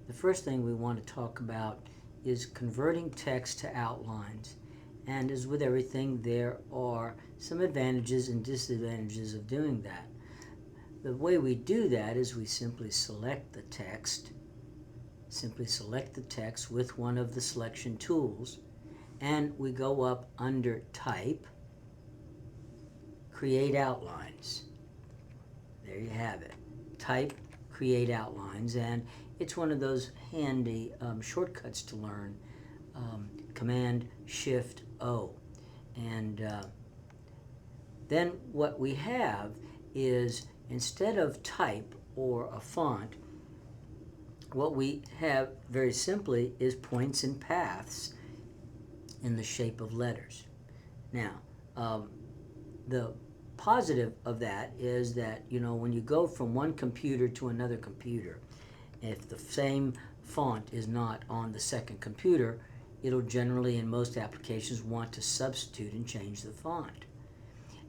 the first thing we want to talk about is converting text to outlines. And as with everything, there are some advantages and disadvantages of doing that. The way we do that is we simply select the text with one of the selection tools, and we go up under Type, Create Outlines. There you have it. Type, Create Outlines, and it's one of those handy shortcuts to learn. Command Shift O. And then what we have is, instead of type or a font, what we have very simply is points and paths in the shape of letters. Now, the positive of that is that, when you go from one computer to another computer, if the same font is not on the second computer, it'll generally, in most applications, want to substitute and change the font.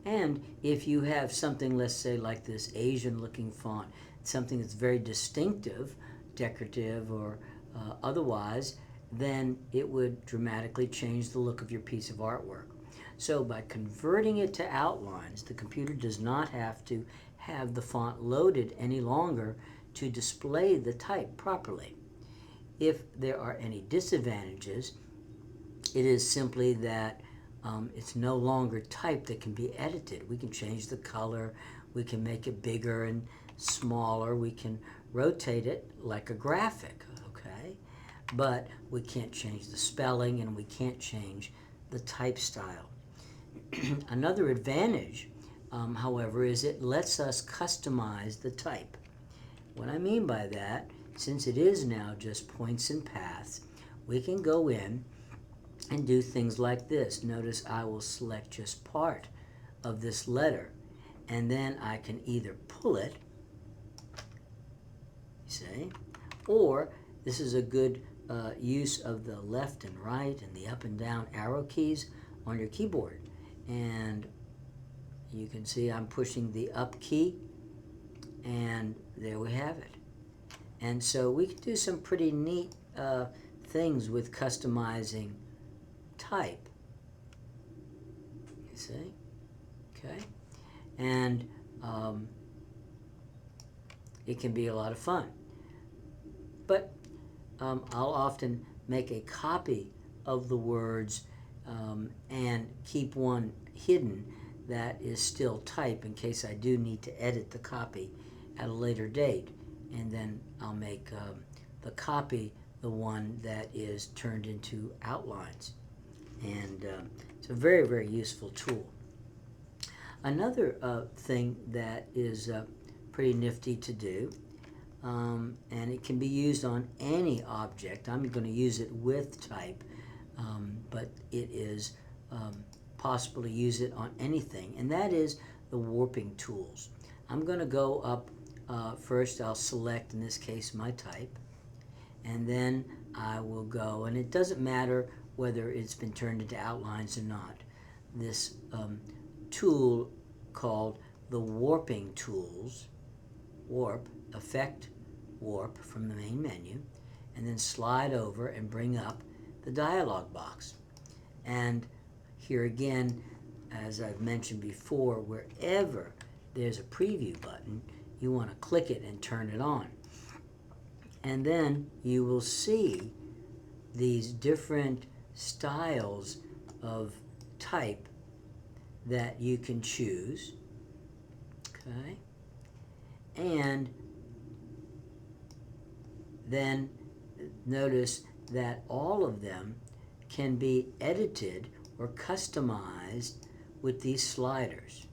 And if you have something, let's say like this Asian looking font, something that's very distinctive, decorative or otherwise, then it would dramatically change the look of your piece of artwork. So by converting it to outlines, the computer does not have to have the font loaded any longer to display the type properly. If there are any disadvantages, it is simply that it's no longer type that can be edited. We can change the color, we can make it bigger and smaller, we can rotate it like a graphic, okay? But we can't change the spelling and we can't change the type style. Another advantage, however, is it lets us customize the type. What I mean by that, since it is now just points and paths, we can go in and do things like this. Notice I will select just part of this letter, and then I can either pull it, you see, or this is a good use of the left and right and the up and down arrow keys on your keyboard. And you can see I'm pushing the up key, and there we have it. And so we can do some pretty neat things with customizing type. You see? Okay? And it can be a lot of fun. But I'll often make a copy of the words and keep one hidden that is still type in case I do need to edit the copy at a later date. And then I'll make the copy the one that is turned into outlines. And it's a very, very useful tool. Another thing that is pretty nifty to do, and it can be used on any object. I'm going to use it with type, but it is possible to use it on anything, and that is the warping tools. I'm going to go up first. I'll select, in this case, my type, and then I will go, and it doesn't matter whether it's been turned into outlines or not. This tool called the warping tools, warp, effect, warp from the main menu, and then slide over and bring up the dialog box. And here again, as I've mentioned before, wherever there's a preview button, you want to click it and turn it on. And then you will see these different styles of type that you can choose, okay? And then notice that all of them can be edited or customized with these sliders.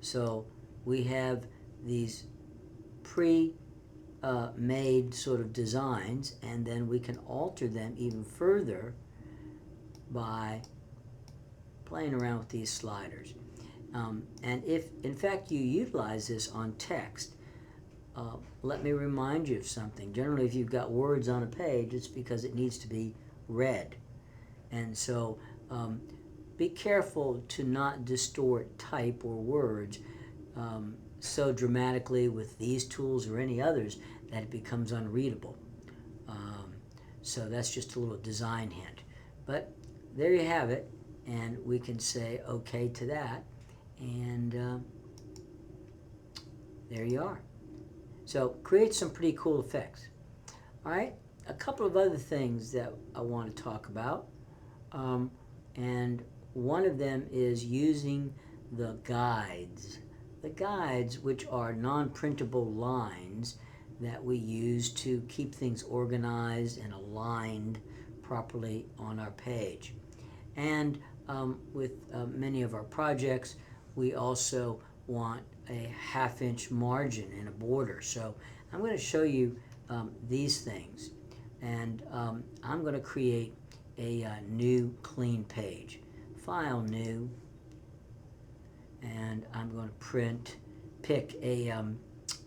So we have these pre-made sort of designs, and then we can alter them even further by playing around with these sliders. And if, in fact, you utilize this on text, let me remind you of something. Generally, if you've got words on a page, it's because it needs to be read. And so be careful to not distort type or words so dramatically with these tools or any others that it becomes unreadable. So that's just a little design hint. But there you have it, and we can say OK to that, and there you are. So create some pretty cool effects. All right, a couple of other things that I want to talk about, and one of them is using the guides. The guides, which are non-printable lines that we use to keep things organized and aligned properly on our page. And with many of our projects, we also want a half-inch margin and a border. So I'm going to show you these things, and I'm going to create a new clean page. File, New, and I'm going to pick a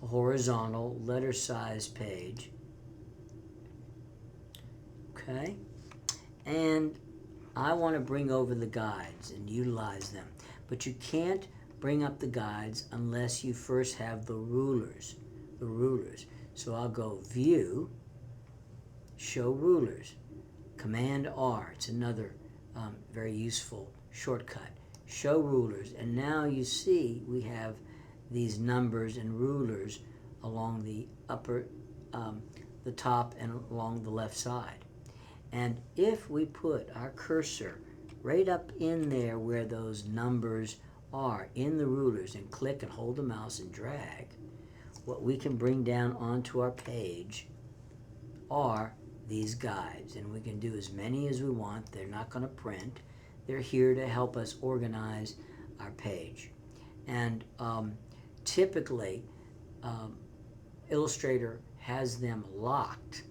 horizontal letter size page. Okay, and I want to bring over the guides and utilize them, but you can't bring up the guides unless you first have the rulers. So I'll go View, Show Rulers, Command R. It's another very useful shortcut. Show Rulers, and now you see we have these numbers and rulers along the the top and along the left side. And if we put our cursor right up in there where those numbers are in the rulers and click and hold the mouse and drag, what we can bring down onto our page are these guides, and we can do as many as we want. They're not going to print. They're here to help us organize our page. And typically Illustrator has them locked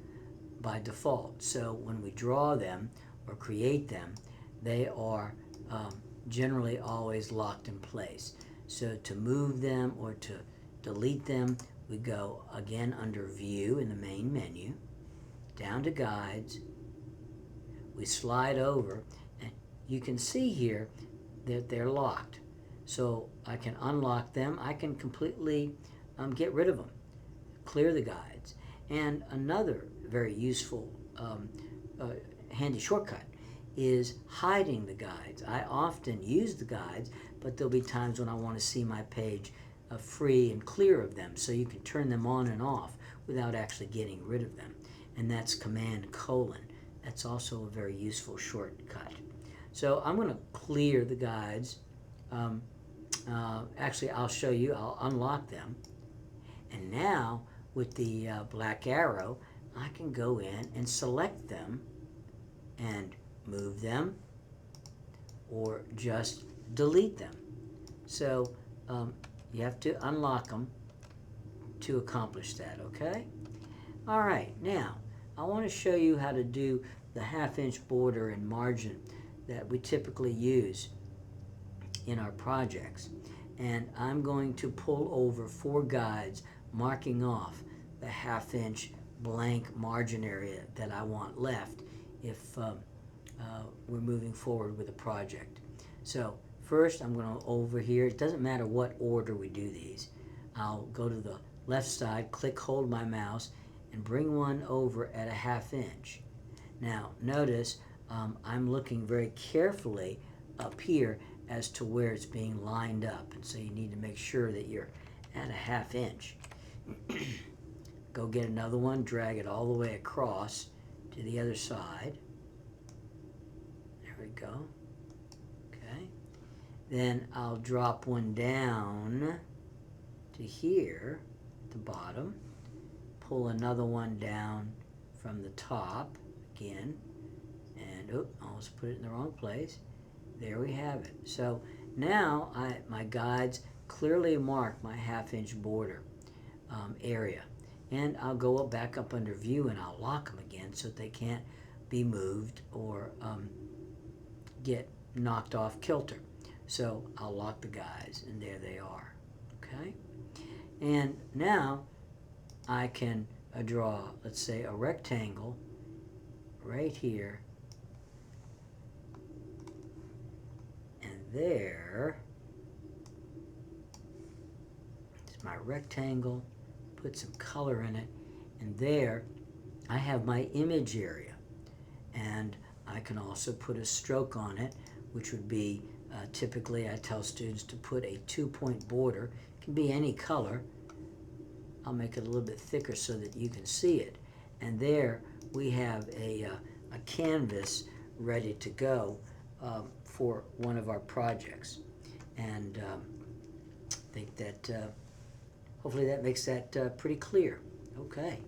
by default. So when we draw them or create them, they are generally always locked in place. So to move them or to delete them, we go again under View in the main menu, down to Guides, we slide over, and you can see here that they're locked. So I can unlock them. I can completely get rid of them, clear the guides. And another very useful handy shortcut is hiding the guides. I often use the guides, but there'll be times when I want to see my page free and clear of them, so you can turn them on and off without actually getting rid of them. And that's Command:. That's also a very useful shortcut. So I'm going to clear the guides. Actually, I'll show you. I'll unlock them. And now with the black arrow, I can go in and select them and move them or just delete them. So you have to unlock them to accomplish that, okay? All right, now I want to show you how to do the half-inch border and margin that we typically use in our projects. And I'm going to pull over 4 guides marking off the half-inch blank margin area that I want left if we're moving forward with a project. So first I'm going to over here, it doesn't matter what order we do these. I'll go to the left side, hold my mouse, and bring one over at a half-inch. Now notice I'm looking very carefully up here as to where it's being lined up, and so you need to make sure that you're at a half-inch. Go get another one, drag it all the way across to the other side. There we go. Okay. Then I'll drop one down to here at the bottom, pull another one down from the top again, and I almost put it in the wrong place. There we have it. So now my guides clearly mark my half-inch border area. And I'll go back up under View and I'll lock them again so that they can't be moved or get knocked off kilter. So I'll lock the guides, and there they are. Okay? And now I can draw, let's say, a rectangle right here. And there is my rectangle. Put some color in it, and there I have my image area. and I can also put a stroke on it, which would be typically I tell students to put a 2-point border. It can be any color. I'll make it a little bit thicker so that you can see it. And there we have a canvas ready to go for one of our projects. And I think that hopefully that makes that pretty clear. Okay.